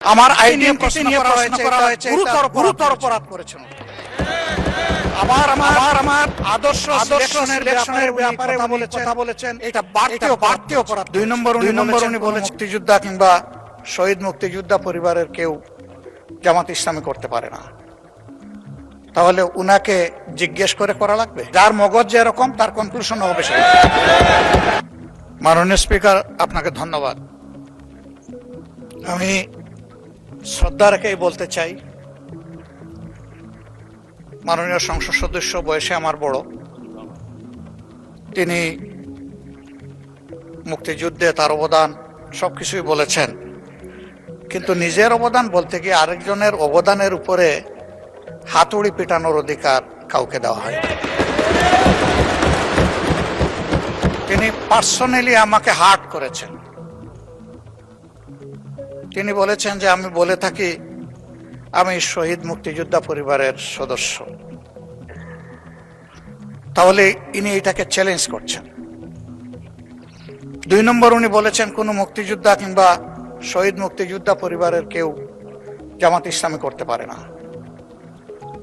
আমার আইডি নিয়ে প্রশ্ন করা হয়েছে গুরুতর অপরাধ করেছেন। আমার আদর্শ সিলেকশনের ব্যাপারে কথা বলেছেন, এটা বাড়তি অপরাধ। দুই নম্বর উনি বলেছেন মুক্তিযোদ্ধা কিংবা শহীদ মুক্তিযোদ্ধা পরিবারের কেউ জামাত ইসলামী করতে পারে না। তাহলে উনাকে জিজ্ঞেস করে করা লাগবে? যার মগজ যেরকম তার কনক্লুশন হবে সেটা। মাননীয় স্পিকার, আপনাকে ধন্যবাদ। আমি শ্রদ্ধা রেখেই বলতে চাই, মাননীয় সংসদ সদস্য বয়সে আমার বড়, তিনি মুক্তিযুদ্ধে তার অবদান সবকিছুই বলেছেন, কিন্তু নিজের অবদান বলতে গিয়ে আরেকজনের অবদানের উপরে হাতুড়ি পিটানোর অধিকার কাউকে দেওয়া হয়। তিনি পার্সোনালি আমাকে হার্ট করেছেন। তিনি বলেছেন যে আমি বলে থাকি আমি শহীদ মুক্তিযোদ্ধা পরিবারের সদস্য, তাহলে ইনি এটাকে চ্যালেঞ্জ করছেন। দুই নম্বর উনি বলেছেন কোন মুক্তিযোদ্ধা কিংবা শহীদ মুক্তিযোদ্ধা পরিবারের কেউ জামাত ইসলামী করতে পারে না।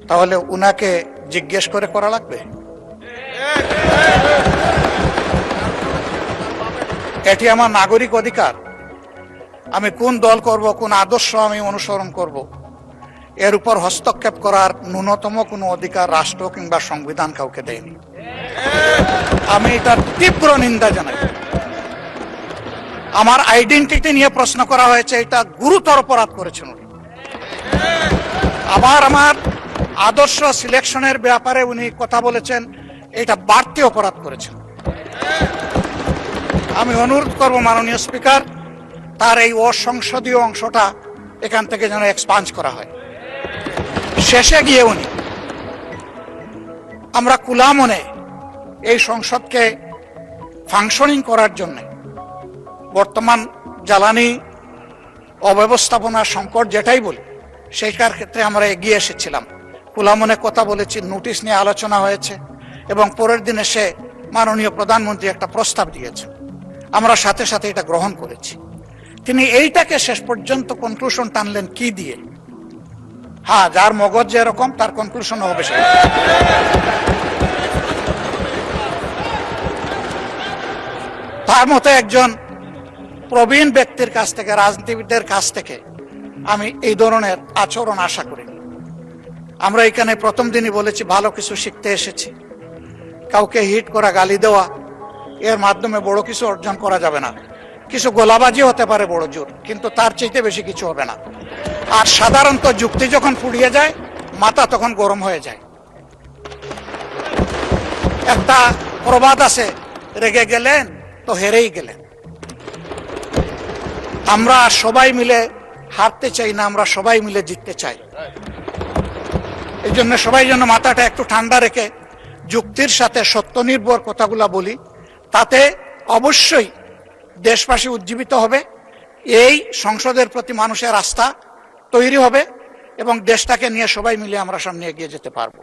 তাহলে উনাকে জিজ্ঞেস করে করা লাগবে? এটি আমার নাগরিক অধিকার। আমি কোন দল করব, কোন আদর্শ আমি অনুসরণ করব, এর উপর হস্তক্ষেপ করার ন্যূনতম কোনো অধিকার রাষ্ট্র কিংবা সংবিধান কাউকে দেয়নি। আমি এটার তীব্র নিন্দা জানাই। আমার আইডেন্টিটি নিয়ে প্রশ্ন করা হয়েছে, এটা গুরুতর অপরাধ করেছেন উনি। আমার আদর্শ সিলেকশনের ব্যাপারে উনি কথা বলেছেন, এটা বাড়তি অপরাধ করেছেন। আমি অনুরোধ করব মাননীয় স্পিকার, তার এই অসংসদীয় অংশটা এখান থেকে যেন এক্সপাঞ্জ করা হয়। শেষে গিয়ে উনি আমরা কুলামনে এই সংসদকে ফাংশনিং করার জন্য বর্তমান জ্বালানি অব্যবস্থাপনা সংকট যেটাই বলি, সেইটার ক্ষেত্রে আমরা এগিয়ে এসেছিলাম। কুলামনে কথা বলেছি, নোটিশ নিয়ে আলোচনা হয়েছে এবং পরের দিনে সে মাননীয় প্রধানমন্ত্রী একটা প্রস্তাব দিয়েছেন, আমরা সাথে সাথে এটা গ্রহণ করেছি। তিনি এইটাকে শেষ পর্যন্ত কনক্লুশন টানলেন কি দিয়ে? হ্যাঁ, যার মগজ যেরকম তার কনক্লুশন হবে সেটা। তার মতো একজন প্রবীণ ব্যক্তির কাছ থেকে, রাজনীতিবিদদের কাছ থেকে আমি এই ধরনের আচরণ আশা করিনি। আমরা এখানে প্রথম দিনই বলেছি ভালো কিছু শিখতে এসেছি। কাউকে হিট করা, গালি দেওয়া, এর মাধ্যমে বড় কিছু অর্জন করা যাবে না। কিছু গোলাবাজি হতে পারে বড় জোর, কিন্তু তার চাইতে বেশি কিছু হবে না। আর সাধারণত যুক্তি যখন ফুরিয়ে যায়, মাথা তখন গরম হয়ে যায়। একটা প্রবাদ আছে, রেগে গেলেন তো হেরেই গেলেন। আমরা সবাই মিলে হারতে চাই না, আমরা সবাই মিলে জিততে চাই। এই জন্য সবাই যেন মাথাটা একটু ঠান্ডা রেখে যুক্তির সাথে সত্য নির্ভর কথাগুলা বলি, তাতে অবশ্যই দেশবাসী উজ্জীবিত হবে, এই সংসদের প্রতি মানুষের আস্থা তৈরি হবে এবং দেশটাকে নিয়ে সবাই মিলে আমরা সামনে এগিয়ে যেতে পারবো।